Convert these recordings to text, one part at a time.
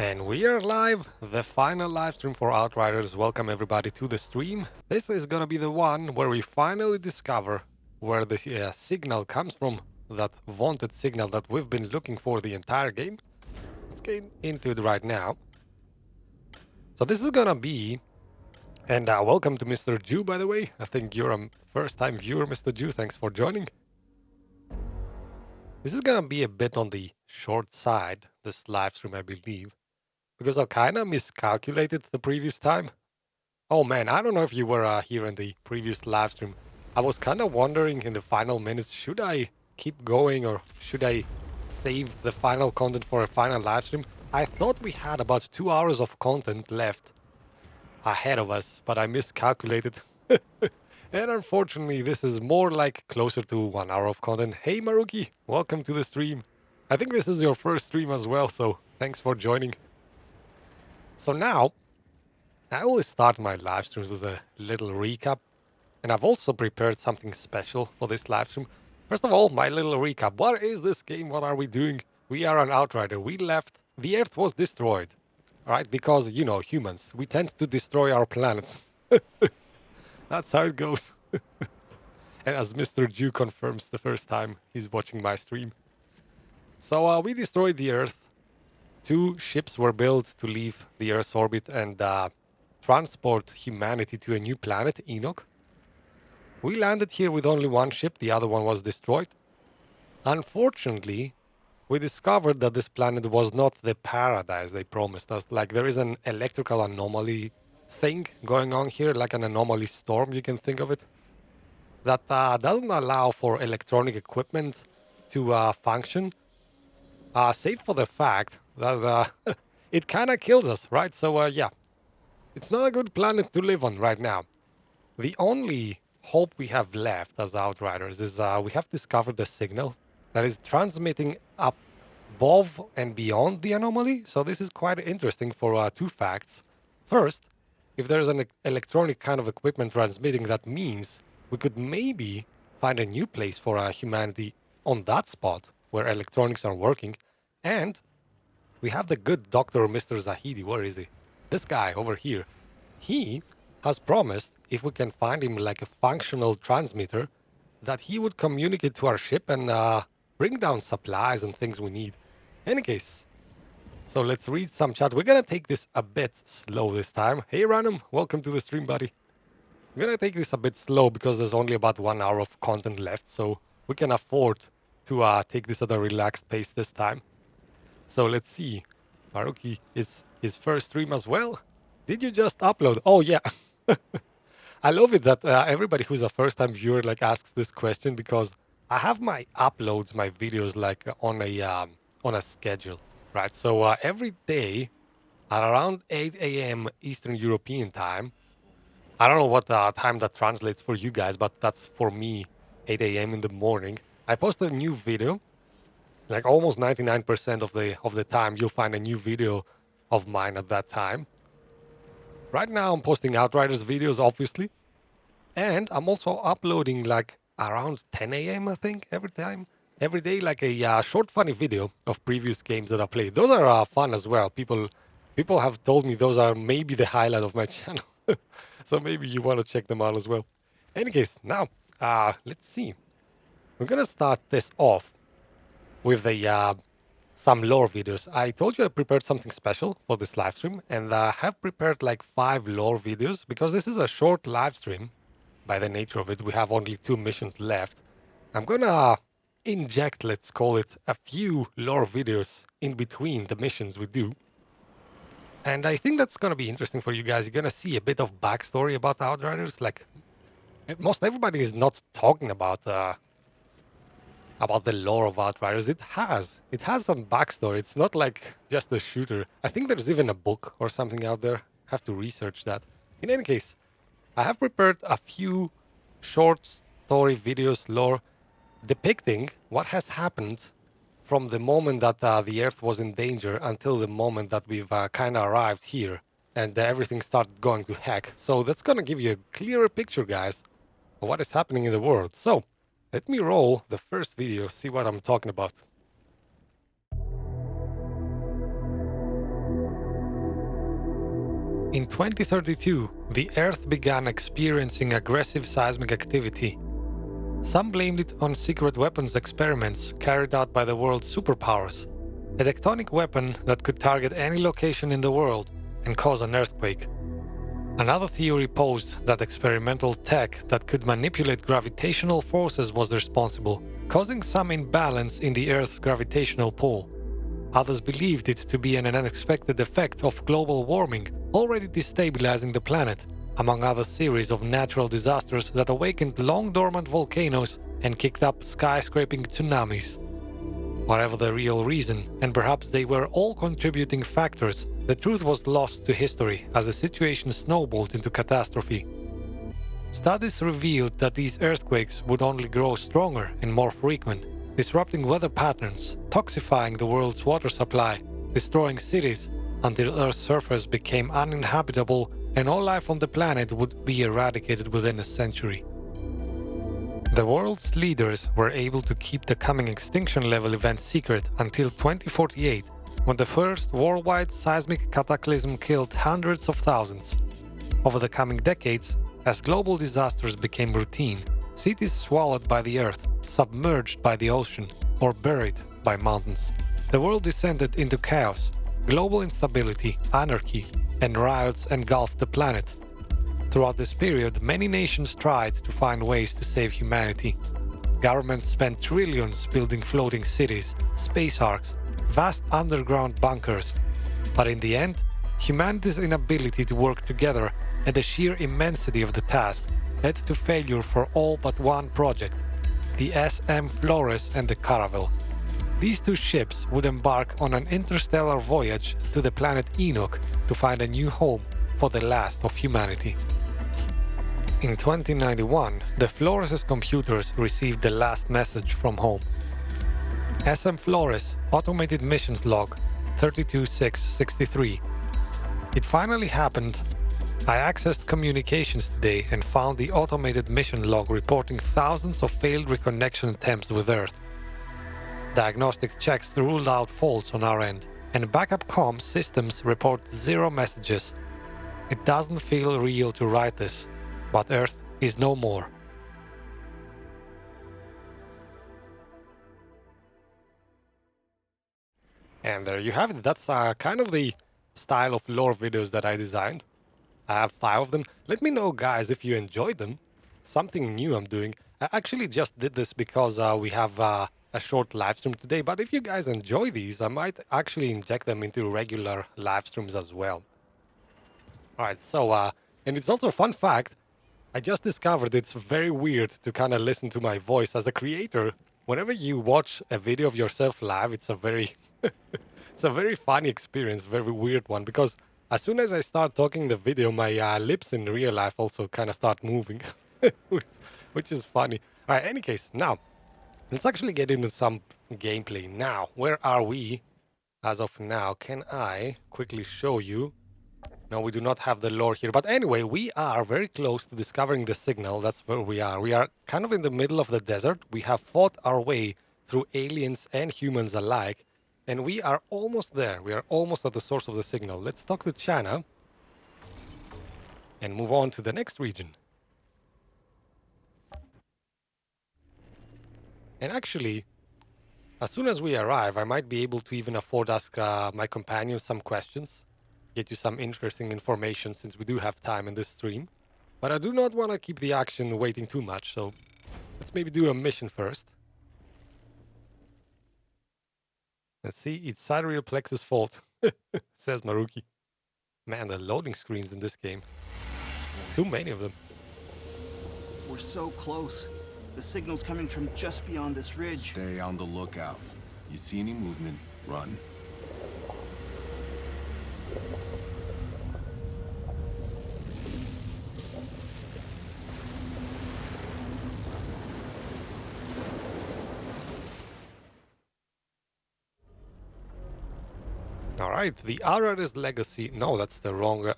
And we are live, the final live stream for Outriders. Welcome everybody to the stream. This is gonna be the one where we finally discover where the signal comes from, that vaunted signal that we've been looking for the entire game. Let's get into it right now. So this is gonna be, and welcome to Mr. Jew, by the way. I think you're a first-time viewer, Mr. Jew. Thanks for joining. This is gonna be a bit on the short side, this live stream, I believe, because I kind of miscalculated the previous time. Oh man, I don't know if you were here in the previous live stream. I was kind of wondering in the final minutes, should I keep going or should I save the final content for a final live stream? I thought we had about 2 hours of content left ahead of us, but I miscalculated. And unfortunately, this is more like closer to 1 hour of content. Hey Maruki, welcome to the stream. I think this is your first stream as well, so thanks for joining. So now, I always start my live streams with a little recap, and I've also prepared something special for this live stream. First of all, my little recap. What is this game? What are we doing? We are an Outrider. We left. The Earth was destroyed. All right? Because, you know, humans, we tend to destroy our planets. That's how it goes. And as Mr. Jew confirms the first time he's watching my stream. So we destroyed the Earth. 2 ships were built to leave the Earth's orbit and transport humanity to a new planet, Enoch. We landed here with only 1 ship, the other one was destroyed. Unfortunately, we discovered that this planet was not the paradise they promised us. Like, there is an electrical anomaly thing going on here, like an anomaly storm, you can think of it, that doesn't allow for electronic equipment to function, save for the fact that it kind of kills us, right? So, yeah, it's not a good planet to live on right now. The only hope we have left as Outriders is we have discovered a signal that is transmitting up above and beyond the anomaly. So this is quite interesting for 2 facts. First, if there's an electronic kind of equipment transmitting, that means we could maybe find a new place for humanity on that spot where electronics are working. And we have the good doctor, Mr. Zahedi. Where is he? This guy over here. He has promised, if we can find him like a functional transmitter, that he would communicate to our ship and bring down supplies and things we need. Any case, so let's read some chat. We're gonna take this a bit slow this time. Hey Random, welcome to the stream, buddy. We're gonna take this a bit slow because there's only about 1 hour of content left, so we can afford to take this at a relaxed pace this time. So let's see. Maruki is his first stream as well. Did you just upload? Oh yeah. I love it that everybody who's a first-time viewer like asks this question, because I have my uploads, my videos like on a schedule, right? So every day at around 8 a.m. Eastern European time. I don't know what time that translates for you guys, but that's for me 8 a.m. in the morning. I post a new video. Like almost 99% of the time, you'll find a new video of mine at that time. Right now, I'm posting Outriders videos, obviously. And I'm also uploading like around 10 a.m. I think every day, like a short funny video of previous games that I played. Those are fun as well. People have told me those are maybe the highlight of my channel. So maybe you want to check them out as well. Any case, now let's see. We're gonna start this off with some lore videos. I told you I prepared something special for this live stream, and I have prepared like 5 lore videos because this is a short live stream. By the nature of it, we have only 2 missions left. I'm gonna inject, let's call it, a few lore videos in between the missions we do. And I think that's gonna be interesting for you guys. You're gonna see a bit of backstory about Outriders. Like, most everybody is not talking about the lore of Outriders. It has some backstory. It's not like just a shooter. I think there's even a book or something out there. Have to research that. In any case, I have prepared a few short story videos, lore, depicting what has happened from the moment that the Earth was in danger until the moment that we've kind of arrived here and everything started going to heck. So that's going to give you a clearer picture, guys, of what is happening in the world. So let me roll the first video, see what I'm talking about. In 2032, the Earth began experiencing aggressive seismic activity. Some blamed it on secret weapons experiments carried out by the world's superpowers, a tectonic weapon that could target any location in the world and cause an earthquake. Another theory posed that experimental tech that could manipulate gravitational forces was responsible, causing some imbalance in the Earth's gravitational pull. Others believed it to be an unexpected effect of global warming already destabilizing the planet, among other series of natural disasters that awakened long-dormant volcanoes and kicked up skyscraping tsunamis. Whatever the real reason, and perhaps they were all contributing factors, the truth was lost to history as the situation snowballed into catastrophe. Studies revealed that these earthquakes would only grow stronger and more frequent, disrupting weather patterns, toxifying the world's water supply, destroying cities, until Earth's surface became uninhabitable and all life on the planet would be eradicated within a century. The world's leaders were able to keep the coming extinction level event secret until 2048, when the first worldwide seismic cataclysm killed hundreds of thousands. Over the coming decades, as global disasters became routine, cities swallowed by the earth, submerged by the ocean, or buried by mountains, the world descended into chaos. Global instability, anarchy, and riots engulfed the planet. Throughout this period, many nations tried to find ways to save humanity. Governments spent trillions building floating cities, space arcs, vast underground bunkers. But in the end, humanity's inability to work together and the sheer immensity of the task led to failure for all but one project, the SM Flores and the Caravel. These two ships would embark on an interstellar voyage to the planet Enoch to find a new home for the last of humanity. In 2091, the Flores' computers received the last message from home. SM Flores Automated Missions Log 32663. It finally happened. I accessed communications today and found the automated mission log reporting thousands of failed reconnection attempts with Earth. Diagnostic checks ruled out faults on our end, and backup comms systems report 0 messages. It doesn't feel real to write this, but Earth is no more. And there you have it. That's kind of the style of lore videos that I designed. I have 5 of them. Let me know, guys, if you enjoyed them. Something new I'm doing. I actually just did this because we have a short live stream today. But if you guys enjoy these, I might actually inject them into regular live streams as well. Alright, so, and it's also a fun fact. I just discovered it's very weird to kind of listen to my voice as a creator. Whenever you watch a video of yourself live, it's a very it's a very funny experience, very weird one, because as soon as I start talking in the video, my lips in real life also kind of start moving, which is funny. All right, any case, now, let's actually get into some gameplay. Now, where are we as of now? Can I quickly show you? No, we do not have the lore here. But anyway, we are very close to discovering the signal. That's where we are. We are kind of in the middle of the desert. We have fought our way through aliens and humans alike. And we are almost there. We are almost at the source of the signal. Let's talk to Channa and move on to the next region. And actually, as soon as we arrive, I might be able to even afford ask my companions some questions. Get you some interesting information since we do have time in this stream. But I do not want to keep the action waiting too much, so let's maybe do a mission first. Let's see, it's sidereal plexus fault, says Maruki. Man, the loading screens in this game. Too many of them. We're so close. The signal's coming from just beyond this ridge. Stay on the lookout. You see any movement, run. Alright, the Outriders Legacy. No, that's the wrong...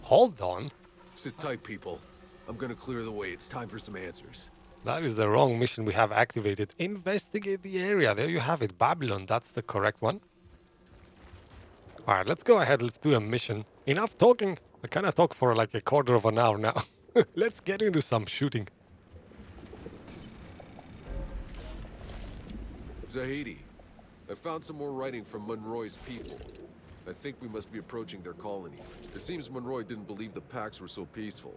Hold on. Sit tight, people. I'm gonna clear the way. It's time for some answers. That is the wrong mission we have activated. Investigate the area. There you have it. Babylon, that's the correct one. Alright, let's go ahead, let's do a mission. Enough talking. I kinda talk for like a quarter of an hour now. Let's get into some shooting. Zahedi, I found some more writing from Monroy's people. I think we must be approaching their colony. It seems Monroy didn't believe the Pax were so peaceful.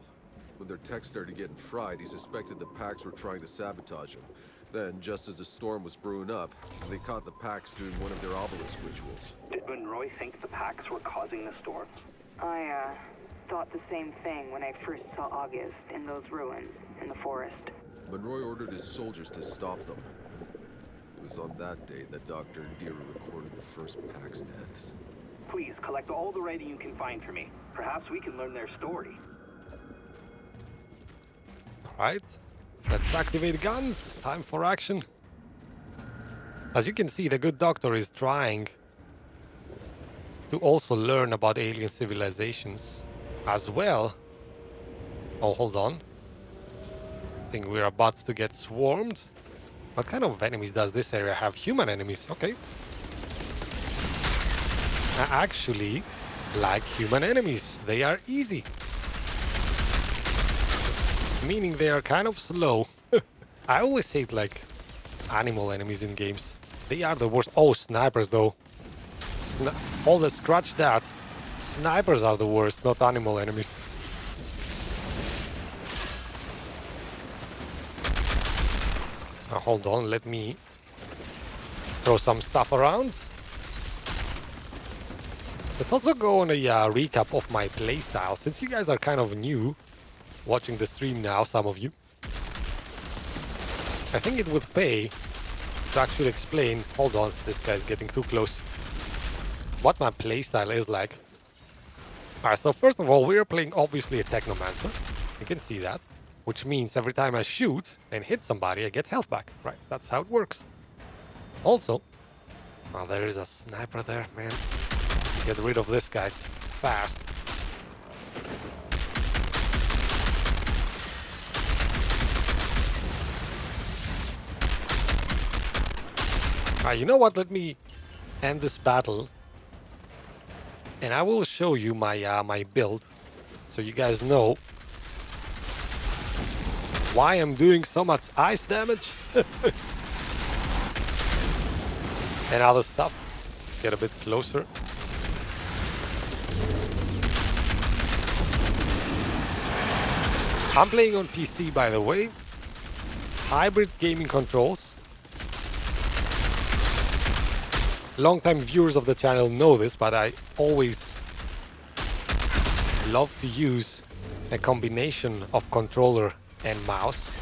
When their tech started getting fried, he suspected the Pax were trying to sabotage him. Then, just as the storm was brewing up, they caught the Pax doing one of their obelisk rituals. Did Monroy think the Pax were causing the storm? I, thought the same thing when I first saw August in those ruins in the forest. Monroy ordered his soldiers to stop them. It was on that day that Dr. Indira recorded the first Pax deaths. Please collect all the writing you can find for me. Perhaps we can learn their story. Alright, let's activate guns. Time for action. As you can see, the good doctor is trying to also learn about alien civilizations as well. Oh, hold on. I think we're about to get swarmed. What kind of enemies does this area have? Human enemies, okay. I actually like human enemies. They are easy. Meaning they are kind of slow. I always hate like animal enemies in games. They are the worst. Oh, snipers though. Hold on, scratch that. Snipers are the worst, not animal enemies. Now, hold on, let me throw some stuff around. Let's also go on a recap of my playstyle, since you guys are kind of new watching the stream now, some of you. I think it would pay to actually explain, hold on, this guy's getting too close, what my playstyle is like. Alright, so first of all, we're playing obviously a Technomancer. You can see that. Which means every time I shoot and hit somebody, I get health back. Right, that's how it works. Also, oh, there is a sniper there, man. Get rid of this guy fast. Alright, you know what? Let me end this battle. And I will show you my my build, so you guys know why I'm doing so much ice damage and other stuff. Let's get a bit closer. I'm playing on PC, by the way. Hybrid gaming controls. Long-time viewers of the channel know this, but I always love to use a combination of controller and mouse.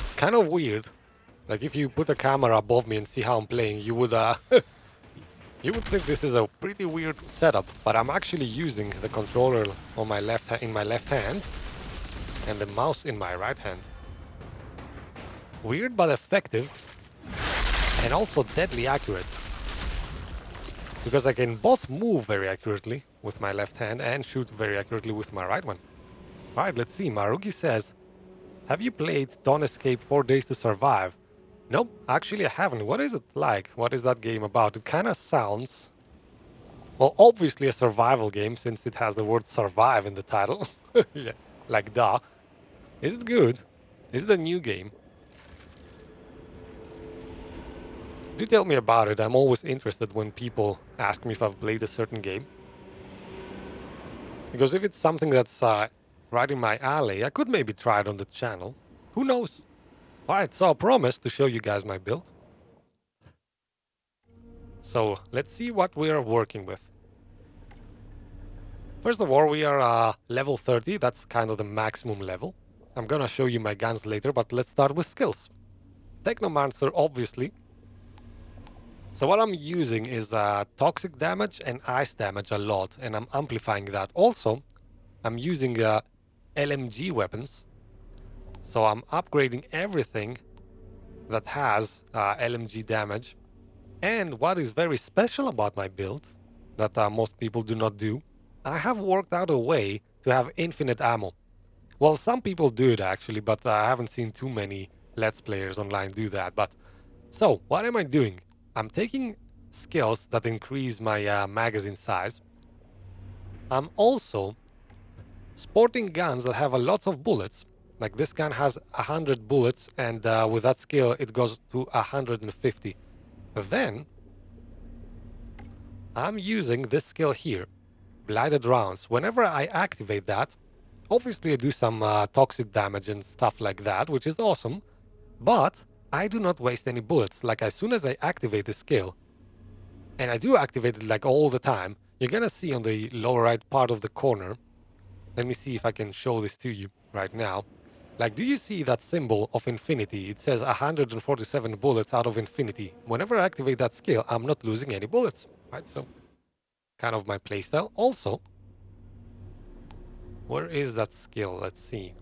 It's kind of weird. Like if you put a camera above me and see how I'm playing, you would you would think this is a pretty weird setup. But I'm actually using the controller on my in my left hand and the mouse in my right hand. Weird but effective, and also deadly accurate. Because I can both move very accurately with my left hand and shoot very accurately with my right one. Alright, let's see. Marugi says, have you played Don't Escape 4 Days to Survive? Nope, actually I haven't. What is it like? What is that game about? It kind of sounds... well, obviously a survival game, since it has the word survive in the title. Yeah, like duh. Is it good? Is it a new game? Do tell me about it. I'm always interested when people ask me if I've played a certain game. Because if it's something that's right in my alley, I could maybe try it on the channel. Who knows? Alright, so I promise to show you guys my build. So, let's see what we are working with. First of all, we are level 30. That's kind of the maximum level. I'm gonna show you my guns later, but let's start with skills. Technomancer, obviously. So what I'm using is toxic damage and ice damage a lot, and I'm amplifying that. Also, I'm using LMG weapons, so I'm upgrading everything that has LMG damage. And what is very special about my build, that most people do not do, I have worked out a way to have infinite ammo. Well, some people do it actually, but I haven't seen too many Let's Players online do that. But so, what am I doing? I'm taking skills that increase my magazine size, I'm also sporting guns that have a lot of bullets. Like this gun has 100 bullets, and with that skill it goes to 150. Then I'm using this skill here, blighted rounds. Whenever I activate that, obviously I do some toxic damage and stuff like that, which is awesome, but I do not waste any bullets. Like as soon as I activate the skill, and I do activate it like all the time, you're gonna see on the lower right part of the corner. Let me see if I can show this to you right now. Like, do you see that symbol of infinity? It says 147 bullets out of infinity. Whenever I activate that skill, I'm not losing any bullets, right? So, kind of my playstyle. Also, where is that skill? Let's see.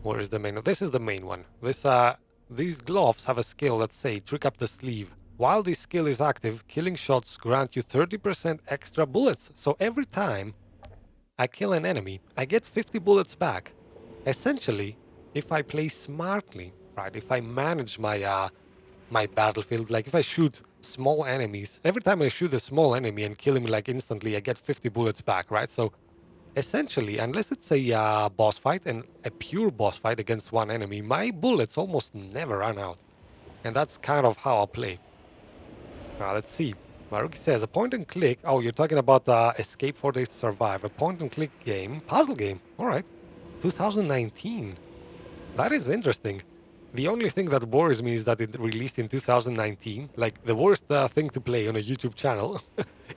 Where is the main? This is the main one. These gloves have a skill that say trick up the sleeve. While this skill is active, killing shots grant you 30% extra bullets. So every time I kill an enemy, I get 50 bullets back. Essentially, if I play smartly, right? If I manage my battlefield, like if I shoot small enemies, every time I shoot a small enemy and kill him like instantly, I get 50 bullets back, right? So essentially, unless it's a boss fight and a pure boss fight against one enemy, my bullets almost never run out. And that's kind of how I play. Now, let's see. Maruki says, a point and click. Oh, you're talking about Escape for Days to Survive. A point and click game. Puzzle game. All right. 2019. That is interesting. The only thing that worries me is that it released in 2019. Like, the worst thing to play on a YouTube channel,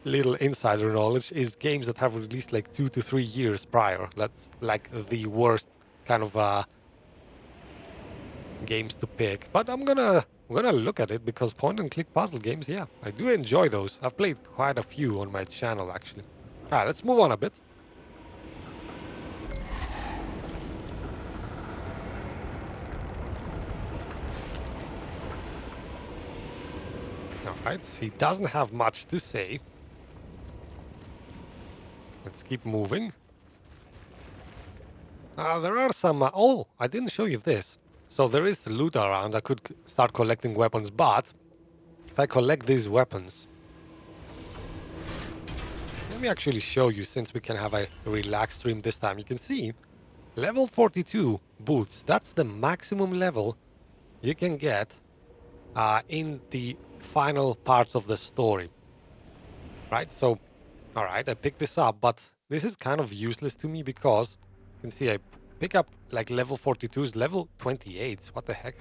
little insider knowledge, is games that have released like 2 to 3 years prior. That's like the worst kind of games to pick. But I'm gonna look at it because point and click puzzle games, yeah, I do enjoy those. I've played quite a few on my channel actually. Alright, let's move on a bit. Alright, he doesn't have much to say. Let's keep moving. There are some... oh, I didn't show you this. So there is loot around. I could start collecting weapons, but if I collect these weapons... let me actually show you, since we can have a relaxed stream this time. You can see level 42 boots. That's the maximum level you can get in the final parts of the story. Right? So, alright, I picked this up, but this is kind of useless to me because you can see I pick up like level 42's level 28s. What the heck?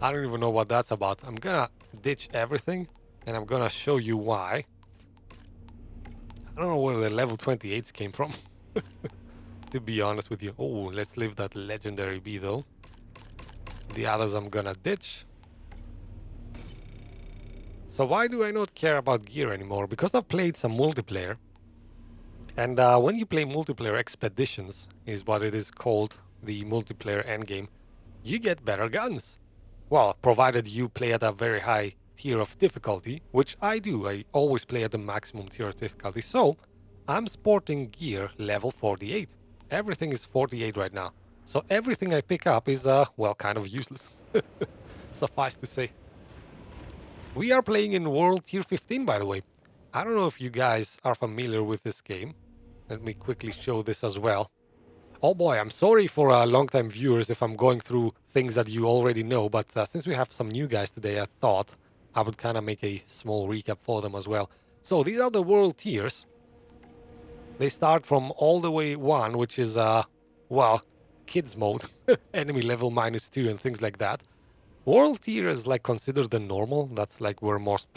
I don't even know what that's about. I'm gonna ditch everything and I'm gonna show you why. I don't know where the level 28s came from, to be honest with you. Oh, let's leave that legendary be though. The others I'm gonna ditch. So why do I not care about gear anymore? Because I've played some multiplayer. And when you play multiplayer expeditions, is what it is called, the multiplayer endgame, you get better guns. Well, provided you play at a very high tier of difficulty, which I do. I always play at the maximum tier of difficulty. So, I'm sporting gear level 48. Everything is 48 right now. So everything I pick up is, well, kind of useless. Suffice to say. We are playing in World Tier 15, by the way. I don't know if you guys are familiar with this game. Let me quickly show this as well. Oh boy, I'm sorry for long-time viewers if I'm going through things that you already know, but since we have some new guys today, I thought I would kind of make a small recap for them as well. So these are the world tiers. They start from all the way 1, which is, well, kids mode, enemy level -2 and things like that. World tier is like considered the normal. That's like where most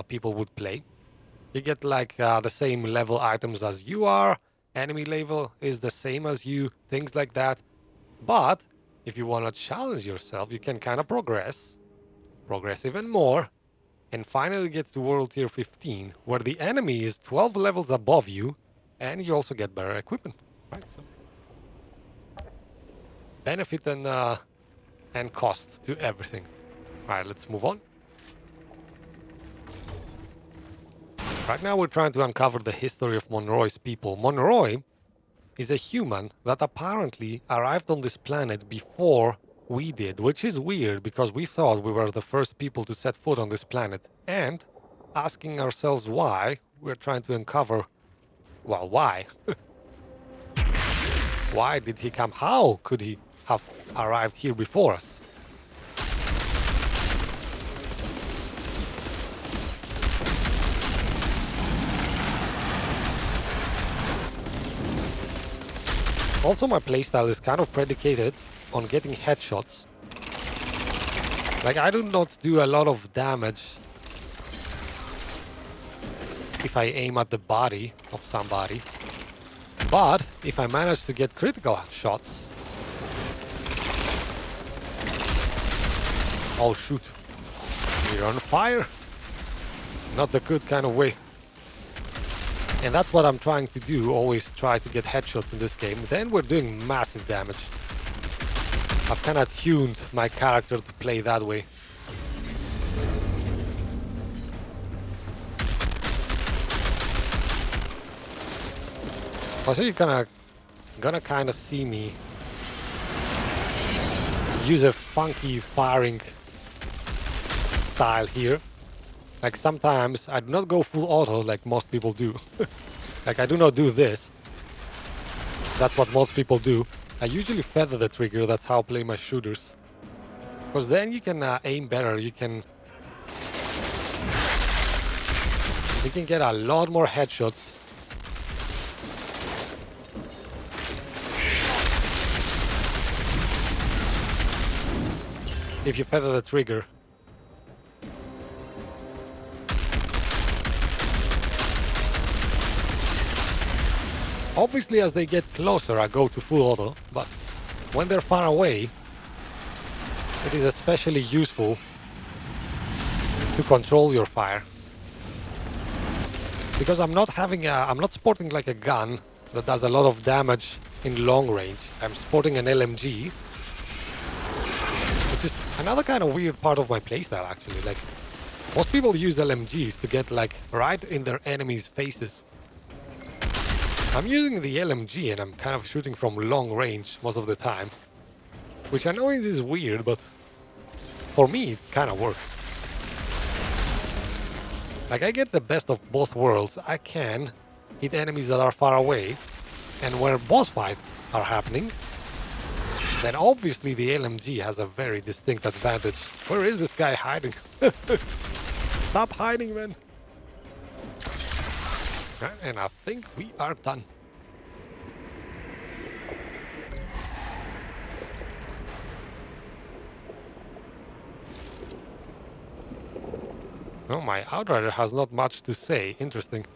people would play. You get like the same level items as you are. Enemy level is the same as you. Things like that. But if you want to challenge yourself, you can kind of progress even more, and finally get to World Tier 15, where the enemy is 12 levels above you, and you also get better equipment. Right? So benefit and cost to everything. All right, let's move on. Right now we're trying to uncover the history of Monroy's people. Monroy is a human that apparently arrived on this planet before we did, which is weird because we thought we were the first people to set foot on this planet. And asking ourselves why, we're trying to uncover, well, why? Why did he come? How could he have arrived here before us? Also, my playstyle is kind of predicated on getting headshots. Like, I do not do a lot of damage if I aim at the body of somebody. But if I manage to get critical shots... Oh shoot. We're on fire. Not the good kind of way. And that's what I'm trying to do, always try to get headshots in this game. Then we're doing massive damage. I've kind of tuned my character to play that way. Also, you're gonna kind of see me use a funky firing style here. Like sometimes I do not go full auto like most people do. Like I do not do this. That's what most people do. I usually feather the trigger, that's how I play my shooters. Because then you can aim better, you can get a lot more headshots. If you feather the trigger. Obviously, as they get closer, I go to full auto, but when they're far away, it is especially useful to control your fire. Because I'm not sporting like a gun that does a lot of damage in long range. I'm sporting an LMG, which is another kind of weird part of my playstyle, actually. Like, most people use LMGs to get, like, right in their enemies' faces. I'm using the LMG and I'm kind of shooting from long range most of the time. Which I know it is weird, but for me it kind of works. Like, I get the best of both worlds. I can hit enemies that are far away, and where boss fights are happening, then obviously the LMG has a very distinct advantage. Where is this guy hiding? Stop hiding, man! And I think we are done. Oh, my Outrider has not much to say. Interesting.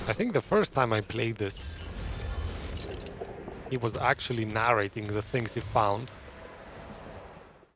I think the first time I played this, he was actually narrating the things he found.